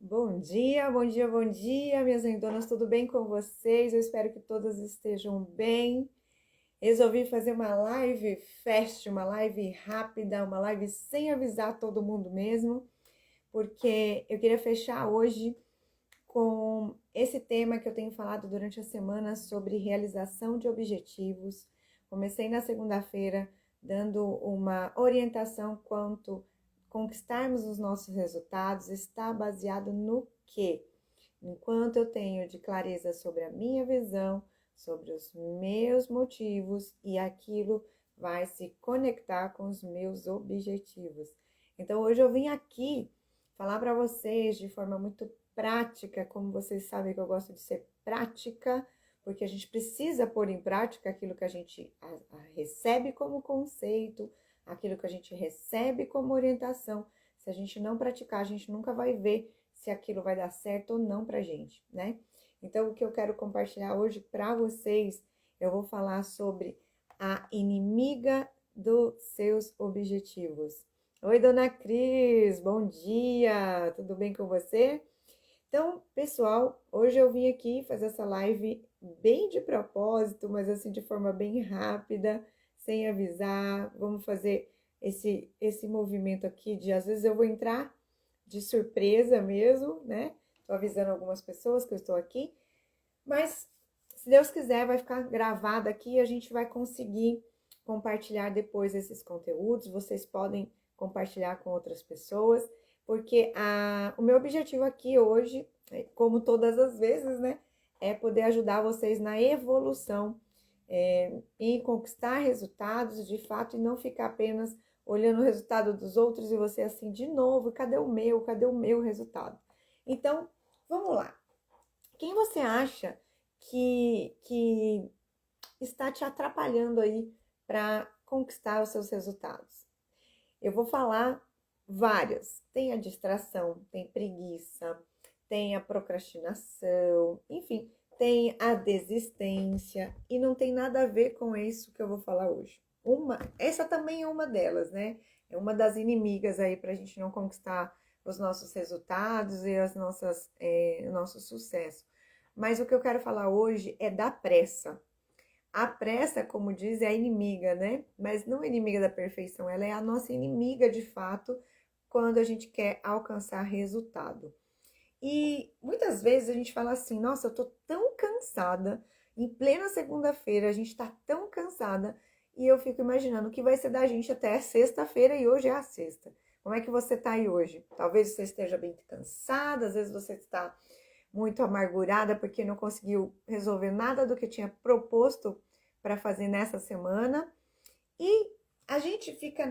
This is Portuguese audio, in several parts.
Bom dia, bom dia, bom dia, minhas lindonas, tudo bem com vocês? Eu espero que todas estejam bem. Resolvi fazer uma live fast, uma live rápida, uma live sem avisar todo mundo mesmo, porque eu queria fechar hoje com esse tema que eu tenho falado durante a semana sobre realização de objetivos. Comecei na segunda-feira dando uma orientação quanto conquistarmos os nossos resultados está baseado no quê? Enquanto eu tenho de clareza sobre a minha visão, sobre os meus motivos e aquilo vai se conectar com os meus objetivos. Então hoje eu vim aqui falar para vocês de forma muito prática, como vocês sabem que eu gosto de ser prática, porque a gente precisa pôr em prática aquilo que a gente recebe como conceito, aquilo que a gente recebe como orientação. Se a gente não praticar, a gente nunca vai ver se aquilo vai dar certo ou não pra gente, né? Então, o que eu quero compartilhar hoje para vocês, eu vou falar sobre a inimiga dos seus objetivos. Oi, dona Cris, bom dia, tudo bem com você? Então, pessoal, hoje eu vim aqui fazer essa live bem de propósito, mas assim de forma bem rápida, sem avisar. Vamos fazer esse movimento aqui de às vezes eu vou entrar de surpresa mesmo, né? Tô avisando algumas pessoas que eu estou aqui, mas se Deus quiser, vai ficar gravado aqui e a gente vai conseguir compartilhar depois esses conteúdos. Vocês podem compartilhar com outras pessoas, porque o meu objetivo aqui hoje, como todas as vezes, né, é poder ajudar vocês na evolução, em conquistar resultados de fato e não ficar apenas olhando o resultado dos outros e você assim de novo, cadê o meu? Cadê o meu resultado? Então, vamos lá. Quem você acha que está te atrapalhando aí para conquistar os seus resultados? Eu vou falar várias. Tem a distração, tem preguiça, tem a procrastinação, enfim, tem a desistência e não tem nada a ver com isso que eu vou falar hoje. Essa também é uma delas, né? É uma das inimigas aí para a gente não conquistar os nossos resultados e o nosso sucesso. Mas o que eu quero falar hoje é da pressa. A pressa, como diz, é a inimiga, né? Mas não é inimiga da perfeição, ela é a nossa inimiga de fato quando a gente quer alcançar resultado. E muitas vezes a gente fala assim: nossa, eu tô tão cansada, em plena segunda-feira, a gente tá tão cansada, e eu fico imaginando o que vai ser da gente até sexta-feira, e hoje é a sexta. Como é que você tá aí hoje? Talvez você esteja bem cansada, às vezes você está muito amargurada porque não conseguiu resolver nada do que tinha proposto para fazer nessa semana. E a gente fica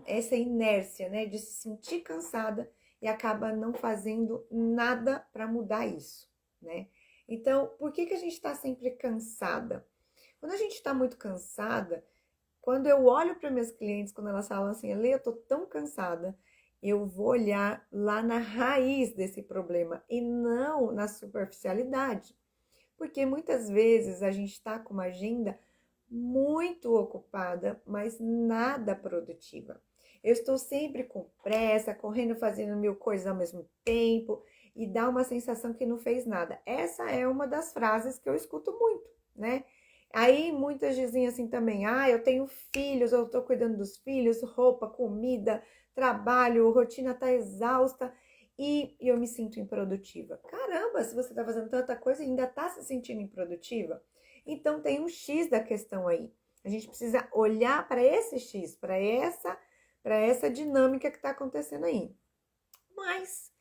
essa inércia, né, de se sentir cansada e acaba não fazendo nada para mudar isso, né? Então, por que a gente está sempre cansada? Quando a gente está muito cansada, quando eu olho para minhas clientes, quando elas falam assim, Lê, eu tô tão cansada, eu vou olhar lá na raiz desse problema e não na superficialidade. Porque muitas vezes a gente está com uma agenda muito ocupada, mas nada produtiva. Eu estou sempre com pressa, correndo, fazendo mil coisas ao mesmo tempo e dá uma sensação que não fez nada. Essa é uma das frases que eu escuto muito, né? Aí muitas dizem assim também: ah, eu tenho filhos, eu estou cuidando dos filhos, roupa, comida, trabalho, rotina tá exausta e eu me sinto improdutiva. Caramba, se você está fazendo tanta coisa e ainda está se sentindo improdutiva, então tem um X da questão aí. A gente precisa olhar para esse X, para essa dinâmica que está acontecendo aí. Mas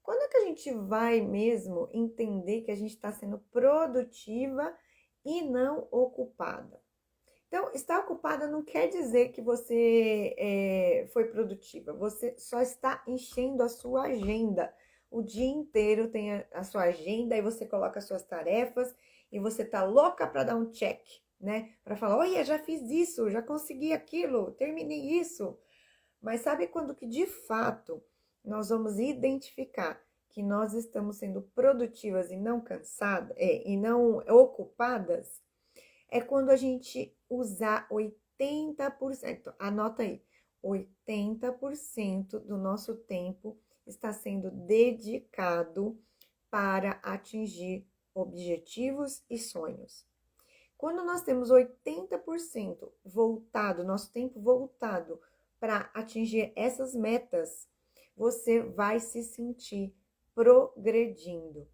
quando é que a gente vai mesmo entender que a gente está sendo produtiva e não ocupada? Então, estar ocupada não quer dizer que você foi produtiva. Você só está enchendo a sua agenda. O dia inteiro tem a sua agenda e você coloca as suas tarefas e você tá louca para dar um check, né? Para falar, olha, já fiz isso, já consegui aquilo, terminei isso. Mas sabe quando que de fato nós vamos identificar que nós estamos sendo produtivas e não cansadas, e não ocupadas? É quando a gente usar 80%, anota aí, 80% do nosso tempo está sendo dedicado para atingir objetivos e sonhos. Quando nós temos 80% voltado, nosso tempo voltado para atingir essas metas, você vai se sentir progredindo.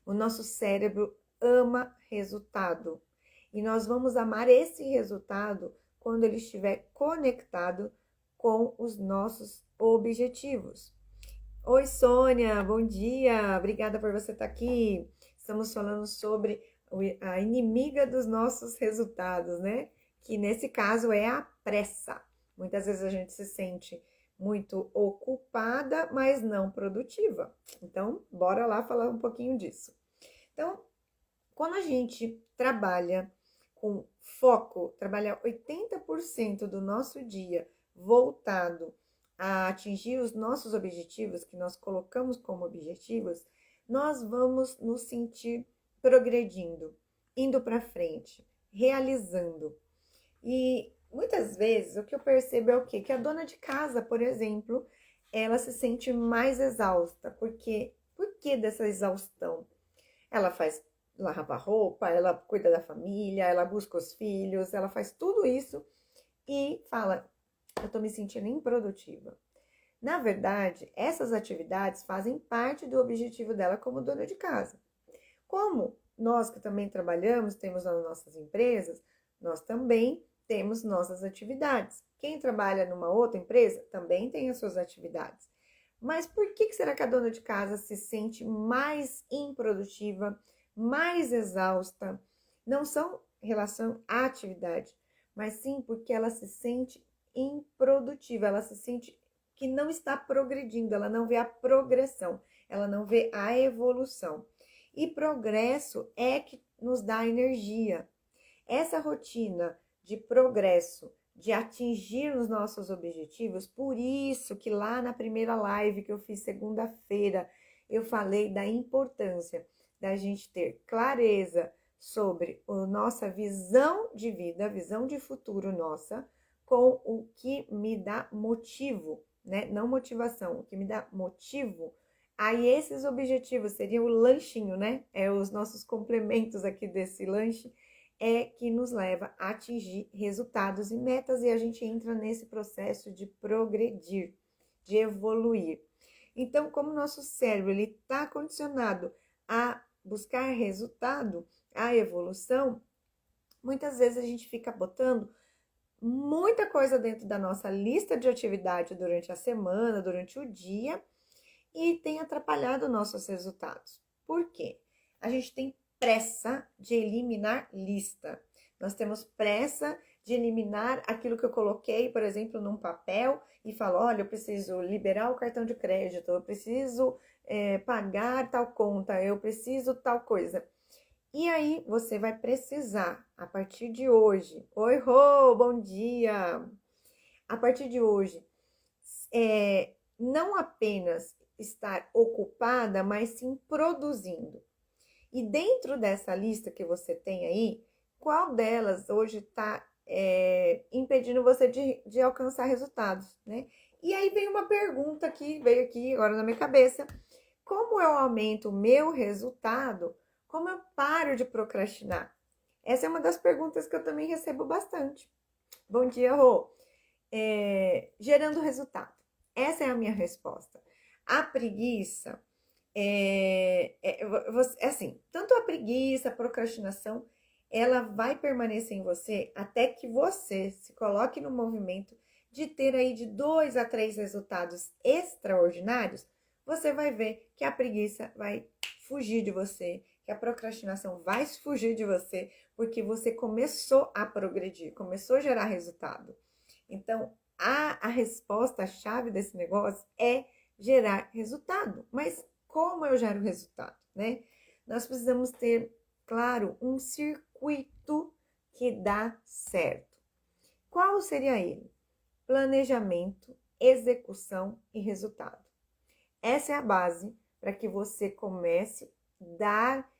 O nosso cérebro ama resultado e nós vamos amar esse resultado quando ele estiver conectado com os nossos objetivos. Oi, Sônia, bom dia, obrigada por você estar aqui. Estamos falando sobre a inimiga dos nossos resultados, né? Que nesse caso é a pressa. Muitas vezes a gente se sente muito ocupada, mas não produtiva. Então, bora lá falar um pouquinho disso. Então, quando a gente trabalha com foco, trabalha 80% do nosso dia voltado a atingir os nossos objetivos, que nós colocamos como objetivos, nós vamos nos sentir progredindo, indo para frente, realizando. E muitas vezes o que eu percebo é o quê? Que a dona de casa, por exemplo, ela se sente mais exausta. Por que dessa exaustão? Ela lava roupa, ela cuida da família, ela busca os filhos, ela faz tudo isso e fala, eu tô me sentindo improdutiva. Na verdade, essas atividades fazem parte do objetivo dela como dona de casa. Como nós que também trabalhamos, temos as nossas empresas, nós também temos nossas atividades. Quem trabalha numa outra empresa também tem as suas atividades. Mas por que será que a dona de casa se sente mais improdutiva, mais exausta? Não são em relação à atividade, mas sim porque ela se sente improdutiva, ela se sente que não está progredindo, ela não vê a progressão, ela não vê a evolução. E progresso é que nos dá energia. Essa rotina de progresso, de atingir os nossos objetivos, por isso que lá na primeira live que eu fiz segunda-feira, eu falei da importância da gente ter clareza sobre a nossa visão de vida, visão de futuro nossa, com o que me dá motivo, né? Não motivação, o que me dá motivo. Aí esses objetivos seriam o lanchinho, né? Os nossos complementos aqui desse lanche é que nos leva a atingir resultados e metas e a gente entra nesse processo de progredir, de evoluir. Então, como o nosso cérebro ele está condicionado a buscar resultado, a evolução, muitas vezes a gente fica botando muita coisa dentro da nossa lista de atividade durante a semana, durante o dia, e tem atrapalhado nossos resultados. Por quê? A gente tem pressa de eliminar lista. Nós temos pressa de eliminar aquilo que eu coloquei, por exemplo, num papel e falo, olha, eu preciso liberar o cartão de crédito, eu preciso pagar tal conta, eu preciso tal coisa. E aí, você vai precisar, a partir de hoje, oi, Rô, bom dia! A partir de hoje, não apenas estar ocupada, mas sim produzindo. E dentro dessa lista que você tem aí, qual delas hoje está impedindo você de alcançar resultados, né? E aí vem uma pergunta que veio aqui agora na minha cabeça. Como eu aumento o meu resultado? Como eu paro de procrastinar? Essa é uma das perguntas que eu também recebo bastante. Bom dia, Rô. Gerando resultado. Essa é a minha resposta. A preguiça assim, tanto a preguiça, a procrastinação, ela vai permanecer em você até que você se coloque no movimento de ter aí de 2 a 3 resultados extraordinários. Você vai ver que a preguiça vai fugir de você, que a procrastinação vai fugir de você, porque você começou a progredir, começou a gerar resultado. Então, a resposta, a chave desse negócio é gerar resultado. Mas como eu gero resultado, né? Nós precisamos ter, claro, um circuito que dá certo. Qual seria ele? Planejamento, execução e resultado. Essa é a base para que você comece a dar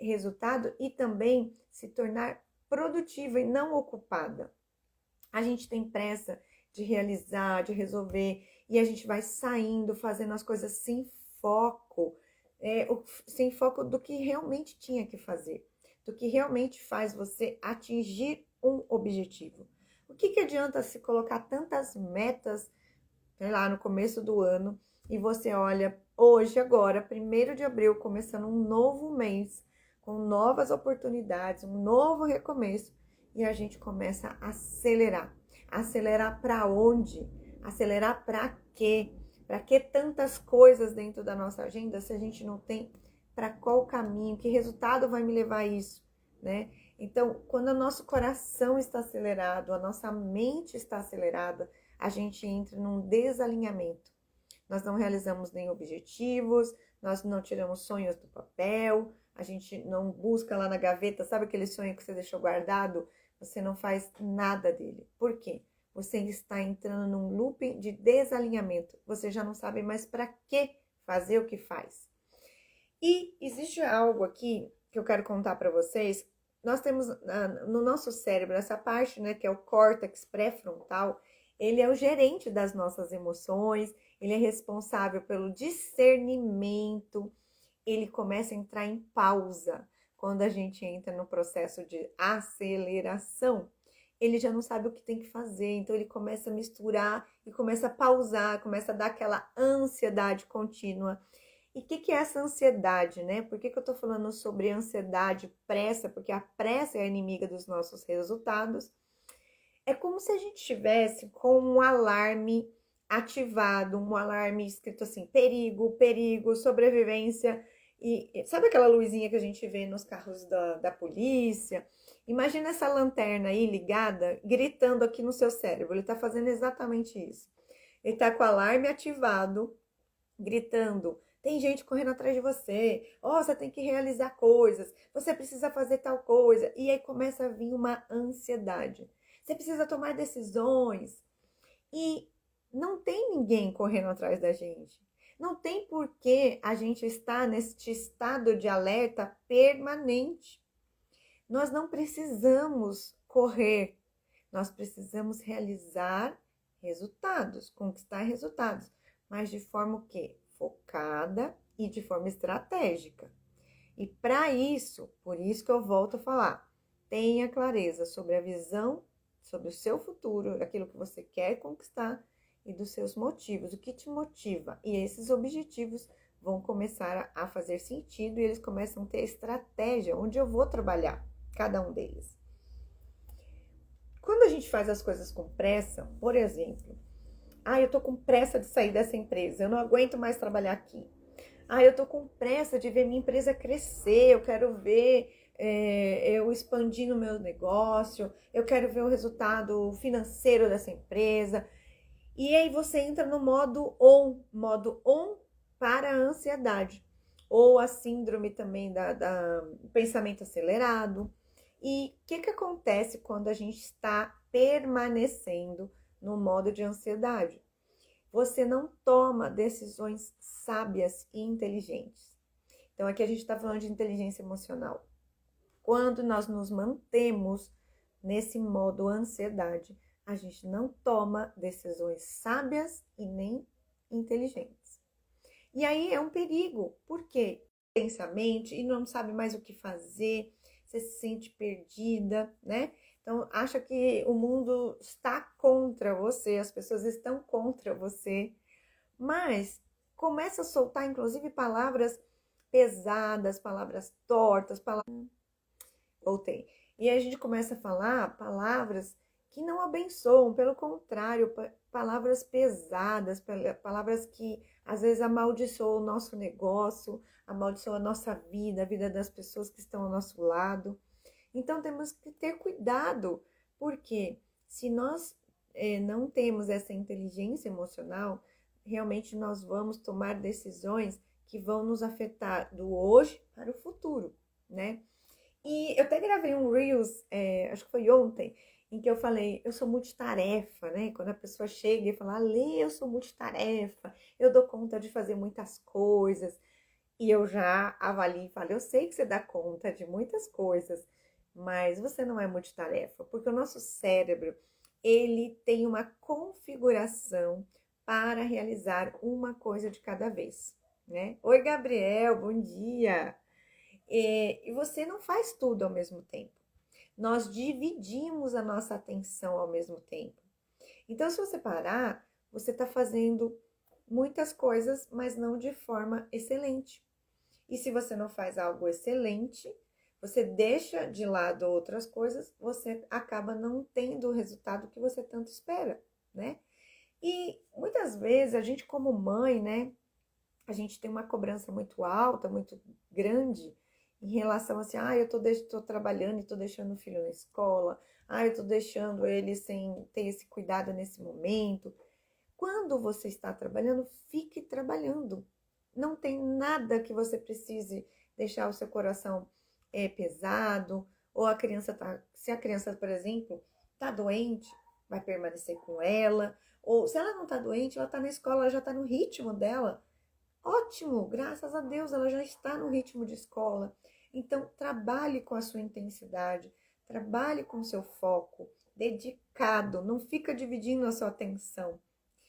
resultado e também se tornar produtiva e não ocupada. A gente tem pressa de realizar, de resolver, e a gente vai saindo, fazendo as coisas sem foco, sem foco do que realmente tinha que fazer, do que realmente faz você atingir um objetivo. O que adianta se colocar tantas metas, sei lá, no começo do ano, e você olha hoje, agora, 1º de abril, começando um novo mês, com novas oportunidades, um novo recomeço, e a gente começa a acelerar. Acelerar para onde? Acelerar para quê? Para que tantas coisas dentro da nossa agenda se a gente não tem para qual caminho? Que resultado vai me levar a isso, né? Então, quando o nosso coração está acelerado, a nossa mente está acelerada, a gente entra num desalinhamento. Nós não realizamos nem objetivos, nós não tiramos sonhos do papel, a gente não busca lá na gaveta, sabe aquele sonho que você deixou guardado? Você não faz nada dele. Por quê? Você está entrando num looping de desalinhamento. Você já não sabe mais para que fazer o que faz. E existe algo aqui que eu quero contar para vocês. Nós temos no nosso cérebro essa parte, né, que é o córtex pré-frontal. Ele é o gerente das nossas emoções, ele é responsável pelo discernimento, ele começa a entrar em pausa quando a gente entra no processo de aceleração. Ele já não sabe o que tem que fazer, então ele começa a misturar e começa a pausar, começa a dar aquela ansiedade contínua. E o que é essa ansiedade, né? Por que eu tô falando sobre ansiedade, pressa? Porque a pressa é a inimiga dos nossos resultados. É como se a gente tivesse com um alarme ativado, um alarme escrito assim, perigo, perigo, sobrevivência. E sabe aquela luzinha que a gente vê nos carros da polícia? Imagina essa lanterna aí ligada, gritando aqui no seu cérebro. Ele tá fazendo exatamente isso. Ele tá com o alarme ativado, gritando. Tem gente correndo atrás de você. Você tem que realizar coisas. Você precisa fazer tal coisa. E aí começa a vir uma ansiedade. Você precisa tomar decisões. E não tem ninguém correndo atrás da gente. Não tem por que a gente estar neste estado de alerta permanente. Nós não precisamos correr. Nós precisamos realizar resultados, conquistar resultados. Mas de forma o quê? Focada e de forma estratégica. E para isso, por isso que eu volto a falar, tenha clareza sobre a visão, sobre o seu futuro, aquilo que você quer conquistar e dos seus motivos, o que te motiva. E esses objetivos vão começar a fazer sentido e eles começam a ter estratégia, onde eu vou trabalhar, cada um deles. Quando a gente faz as coisas com pressa, por exemplo, eu tô com pressa de sair dessa empresa, eu não aguento mais trabalhar aqui. Eu tô com pressa de ver minha empresa crescer, eu quero ver eu expandindo o meu negócio, eu quero ver o resultado financeiro dessa empresa. E aí você entra no modo on para a ansiedade, ou a síndrome também do pensamento acelerado. E o que acontece quando a gente está permanecendo no modo de ansiedade? Você não toma decisões sábias e inteligentes. Então, aqui a gente está falando de inteligência emocional. Quando nós nos mantemos nesse modo ansiedade, a gente não toma decisões sábias e nem inteligentes. E aí é um perigo, porque pensa a mente e não sabe mais o que fazer, você se sente perdida, né? Então, acha que o mundo está contra você, as pessoas estão contra você, mas começa a soltar, inclusive, palavras pesadas, palavras tortas, palavras... Voltei. E aí a gente começa a falar palavras que não abençoam, pelo contrário, palavras pesadas, palavras que às vezes amaldiçoam o nosso negócio, amaldiçoam a nossa vida, a vida das pessoas que estão ao nosso lado. Então temos que ter cuidado, porque se nós não temos essa inteligência emocional, realmente nós vamos tomar decisões que vão nos afetar do hoje para o futuro, né? E eu até gravei um Reels, acho que foi ontem, em que eu falei, eu sou multitarefa, né? Quando a pessoa chega e fala, Lê, eu sou multitarefa, eu dou conta de fazer muitas coisas. E eu já avalio e falo, eu sei que você dá conta de muitas coisas, mas você não é multitarefa, porque o nosso cérebro, ele tem uma configuração para realizar uma coisa de cada vez, né? Oi, Gabriel, bom dia! E você não faz tudo ao mesmo tempo. Nós dividimos a nossa atenção ao mesmo tempo. Então, se você parar, você está fazendo muitas coisas, mas não de forma excelente. E se você não faz algo excelente, você deixa de lado outras coisas, você acaba não tendo o resultado que você tanto espera, né? E muitas vezes a gente como mãe, né, a gente tem uma cobrança muito alta, muito grande em relação assim, eu tô trabalhando e tô deixando o filho na escola, eu tô deixando ele sem ter esse cuidado nesse momento. Quando você está trabalhando, fique trabalhando. Não tem nada que você precise deixar o seu coração pesado, ou a criança tá, se a criança, por exemplo, tá doente, vai permanecer com ela, ou se ela não tá doente, ela tá na escola, ela já tá no ritmo dela. Ótimo, graças a Deus, ela já está no ritmo de escola. Então, trabalhe com a sua intensidade, trabalhe com o seu foco, dedicado, não fica dividindo a sua atenção.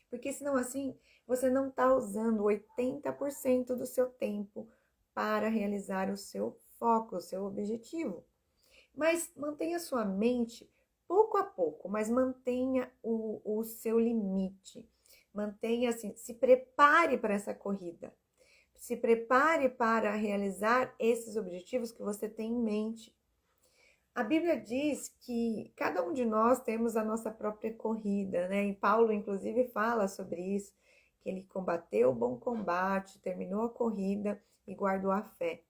Porque senão assim, você não está usando 80% do seu tempo para realizar o seu foco, o seu objetivo. Mas mantenha sua mente pouco a pouco, mas mantenha o seu limite. Mantenha assim, se prepare para essa corrida. Se prepare para realizar esses objetivos que você tem em mente. A Bíblia diz que cada um de nós temos a nossa própria corrida, né? E Paulo, inclusive, fala sobre isso, que ele combateu o bom combate, terminou a corrida e guardou a fé.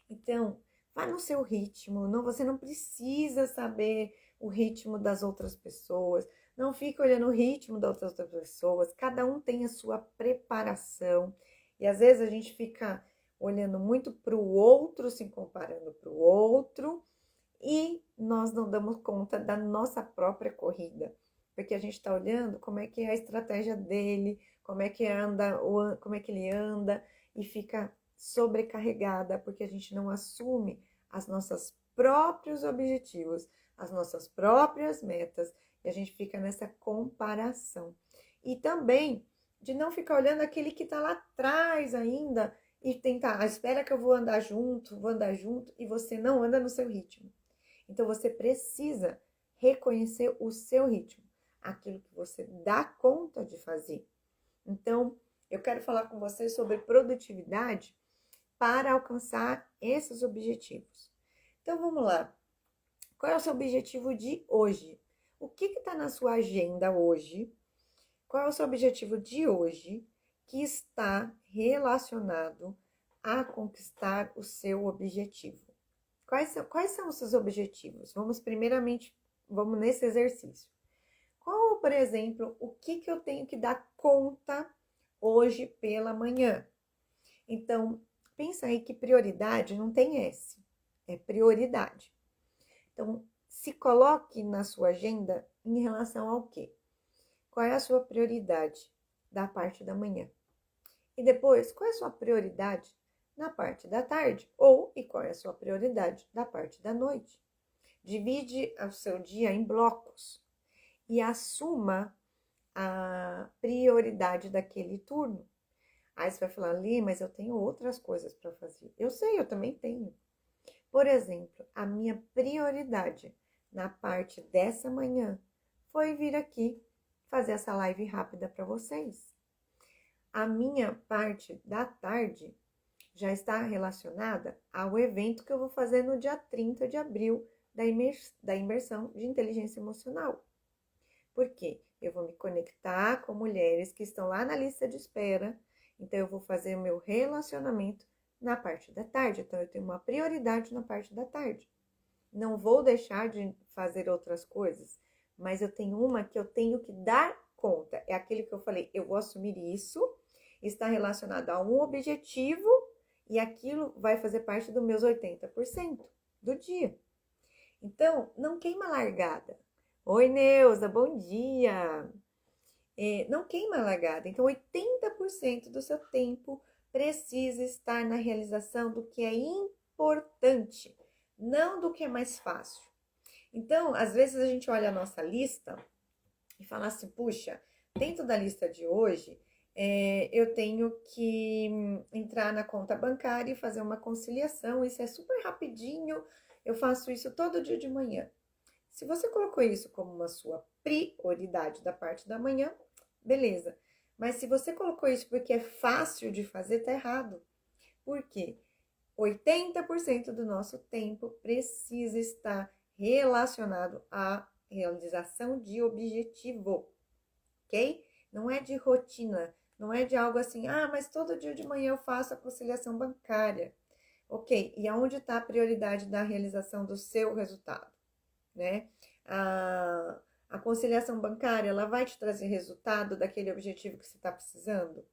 Então, vá no seu ritmo, você não precisa saber o ritmo das outras pessoas, não fique olhando o ritmo das outras pessoas, cada um tem a sua preparação. E às vezes a gente fica olhando muito para o outro, se comparando para o outro, e nós não damos conta da nossa própria corrida, porque a gente está olhando como é que é a estratégia dele, como é que anda, como é que ele anda, e fica sobrecarregada, porque a gente não assume as nossos próprios objetivos, as nossas próprias metas, e a gente fica nessa comparação. E também de não ficar olhando aquele que está lá atrás ainda, e tentar, espera que eu vou andar junto, e você não anda no seu ritmo. Então, você precisa reconhecer o seu ritmo, aquilo que você dá conta de fazer. Então, eu quero falar com vocês sobre produtividade para alcançar esses objetivos. Então, vamos lá. Qual é o seu objetivo de hoje? O que está na sua agenda hoje? Qual é o seu objetivo de hoje que está relacionado a conquistar o seu objetivo? Quais são os seus objetivos? Vamos nesse exercício. Qual, por exemplo, o que eu tenho que dar conta hoje pela manhã? Então, pensa aí que prioridade não tem S, é prioridade. Então, se coloque na sua agenda em relação ao quê? Qual é a sua prioridade da parte da manhã? E depois, qual é a sua prioridade na parte da tarde? E qual é a sua prioridade da parte da noite? Divide o seu dia em blocos e assuma a prioridade daquele turno. Aí você vai falar, Li, mas eu tenho outras coisas para fazer. Eu sei, eu também tenho. Por exemplo, a minha prioridade na parte dessa manhã foi vir aqui fazer essa live rápida para vocês. A minha parte da tarde já está relacionada ao evento que eu vou fazer no dia 30 de abril da imersão de inteligência emocional. Por quê? Eu vou me conectar com mulheres que estão lá na lista de espera, então eu vou fazer o meu relacionamento na parte da tarde, então eu tenho uma prioridade na parte da tarde. Não vou deixar de fazer outras coisas, mas eu tenho uma que eu tenho que dar conta, é aquele que eu falei, eu vou assumir isso, está relacionado a um objetivo e aquilo vai fazer parte dos meus 80% do dia. Então, não queima a largada. Oi, Neuza, bom dia! Não queima a largada. Então, 80% do seu tempo precisa estar na realização do que é importante, não do que é mais fácil. Então, às vezes a gente olha a nossa lista e fala assim, puxa, dentro da lista de hoje, eu tenho que entrar na conta bancária e fazer uma conciliação, isso é super rapidinho, eu faço isso todo dia de manhã. Se você colocou isso como uma sua prioridade da parte da manhã, beleza. Mas se você colocou isso porque é fácil de fazer, tá errado. Por quê? 80% do nosso tempo precisa estar relacionado à realização de objetivo, ok? Não é de rotina, não é de algo assim, mas todo dia de manhã eu faço a conciliação bancária. Ok, e aonde está a prioridade da realização do seu resultado, né? A conciliação bancária, ela vai te trazer resultado daquele objetivo que você está precisando?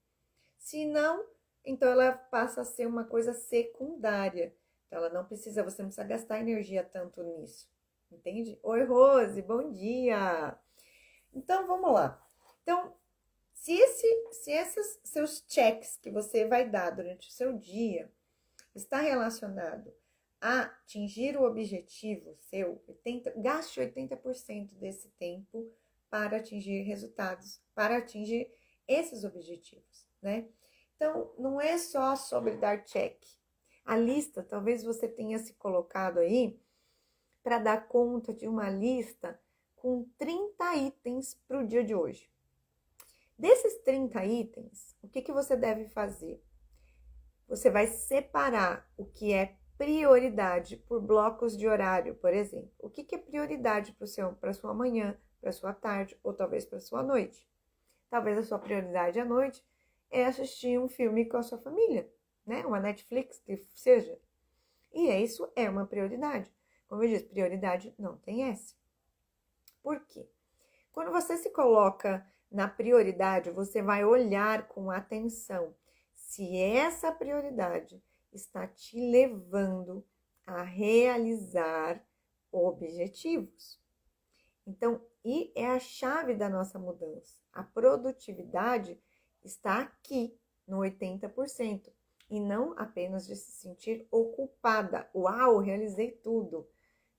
Se não, então ela passa a ser uma coisa secundária. Então ela não precisa, você não precisa gastar energia tanto nisso. Entende? Oi, Rose, bom dia! Então vamos lá. Então, se esses seus checks que você vai dar durante o seu dia está relacionado a atingir o objetivo seu, gaste 80% desse tempo para atingir resultados, para atingir esses objetivos, né? Então, não é só sobre dar check. A lista, talvez você tenha se colocado aí para dar conta de uma lista com 30 itens para o dia de hoje. Desses 30 itens, o que você deve fazer? Você vai separar o que é prioridade por blocos de horário, por exemplo. O que é prioridade para sua manhã, para sua tarde ou talvez para sua noite? Talvez a sua prioridade à noite é assistir um filme com a sua família, né? Uma Netflix, que seja. E isso é uma prioridade. Como eu disse, prioridade não tem S. Por quê? Quando você se coloca na prioridade, você vai olhar com atenção se essa prioridade está te levando a realizar objetivos. Então, e é a chave da nossa mudança. A produtividade está aqui no 80%, e não apenas de se sentir ocupada. Uau, realizei tudo.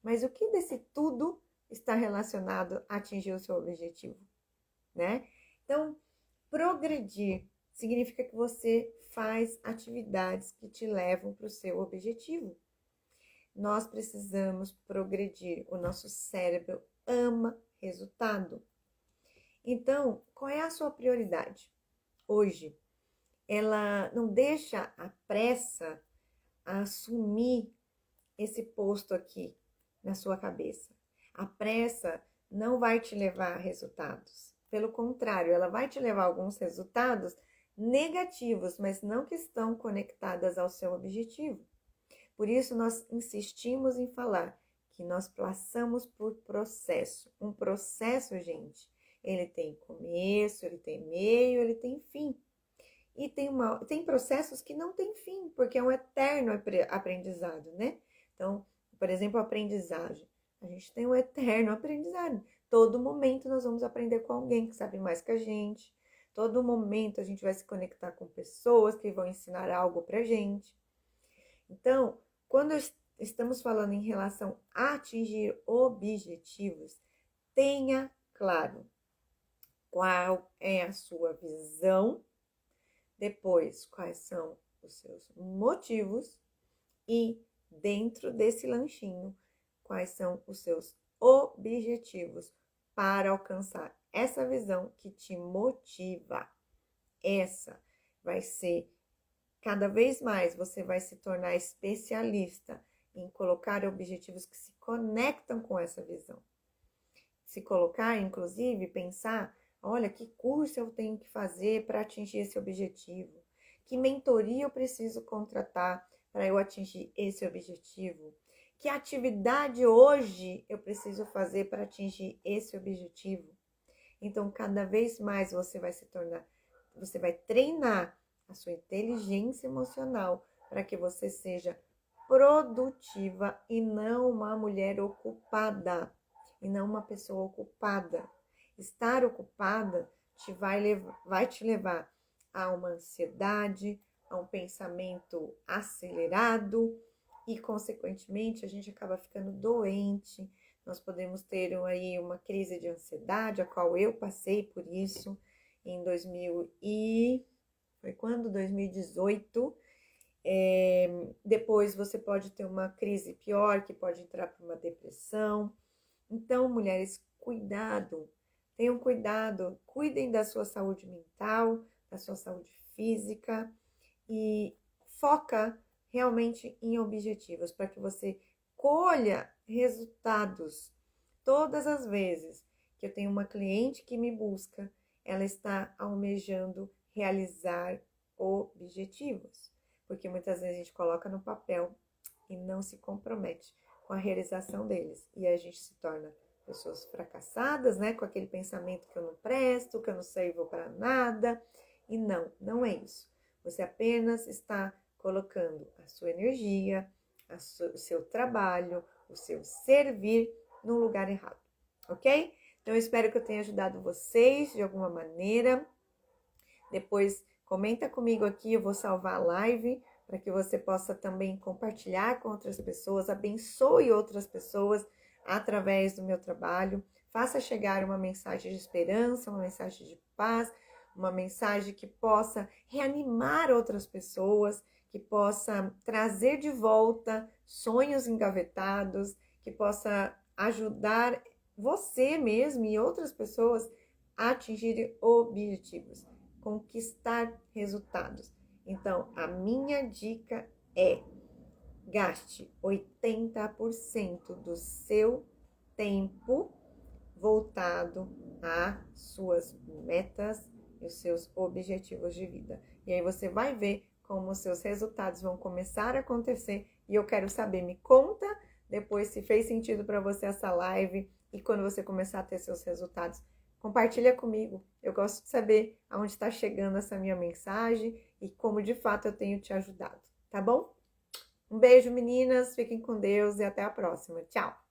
Mas o que desse tudo está relacionado a atingir o seu objetivo, né? Então, progredir significa que você faz atividades que te levam para o seu objetivo. Nós precisamos progredir. O nosso cérebro ama resultado. Então, qual é a sua prioridade hoje? Ela não deixa a pressa assumir esse posto aqui na sua cabeça. A pressa não vai te levar a resultados. Pelo contrário, ela vai te levar a alguns resultados negativos, mas não que estão conectadas ao seu objetivo. Por isso, nós insistimos em falar que nós passamos por processo. Um processo, gente, ele tem começo, ele tem meio, ele tem fim. E tem processos que não tem fim, porque é um eterno aprendizado, né? Então, por exemplo, aprendizagem. A gente tem um eterno aprendizado. Todo momento nós vamos aprender com alguém que sabe mais que a gente. Todo momento a gente vai se conectar com pessoas que vão ensinar algo pra gente. Então, quando estamos falando em relação a atingir objetivos, tenha claro qual é a sua visão, depois quais são os seus motivos e dentro desse lanchinho, quais são os seus objetivos para alcançar essa visão que te motiva. Essa vai ser, cada vez mais você vai se tornar especialista em colocar objetivos que se conectam com essa visão. Se colocar, inclusive, pensar, olha, que curso eu tenho que fazer para atingir esse objetivo? Que mentoria eu preciso contratar para eu atingir esse objetivo? Que atividade hoje eu preciso fazer para atingir esse objetivo? Então, cada vez mais você vai treinar a sua inteligência emocional para que você seja produtiva e não uma mulher ocupada, e não uma pessoa ocupada. Estar ocupada vai te levar a uma ansiedade, a um pensamento acelerado e, consequentemente, a gente acaba ficando doente, nós podemos ter aí uma crise de ansiedade, a qual eu passei por isso em 2018. Depois você pode ter uma crise pior, que pode entrar para uma depressão. Então, mulheres, cuidado, tenham cuidado, cuidem da sua saúde mental, da sua saúde física e foca realmente em objetivos para que você colha resultados. Todas as vezes que eu tenho uma cliente que me busca, ela está almejando realizar objetivos, porque muitas vezes a gente coloca no papel e não se compromete com a realização deles, e a gente se torna pessoas fracassadas, né, com aquele pensamento que eu não presto, que eu não servo para nada, e não é isso. Você apenas está colocando a sua energia, o seu trabalho, o seu servir no lugar errado, ok? Então, eu espero que eu tenha ajudado vocês de alguma maneira. Depois, comenta comigo aqui, eu vou salvar a live para que você possa também compartilhar com outras pessoas, abençoe outras pessoas através do meu trabalho. Faça chegar uma mensagem de esperança, uma mensagem de paz, uma mensagem que possa reanimar outras pessoas, que possa trazer de volta sonhos engavetados, que possa ajudar você mesmo e outras pessoas a atingirem objetivos, conquistar resultados. Então, a minha dica é: gaste 80% do seu tempo voltado às suas metas e os seus objetivos de vida. E aí você vai ver como os seus resultados vão começar a acontecer. E eu quero saber, me conta depois se fez sentido para você essa live e quando você começar a ter seus resultados. Compartilha comigo, eu gosto de saber aonde está chegando essa minha mensagem e como de fato eu tenho te ajudado, tá bom? Um beijo, meninas, fiquem com Deus e até a próxima. Tchau!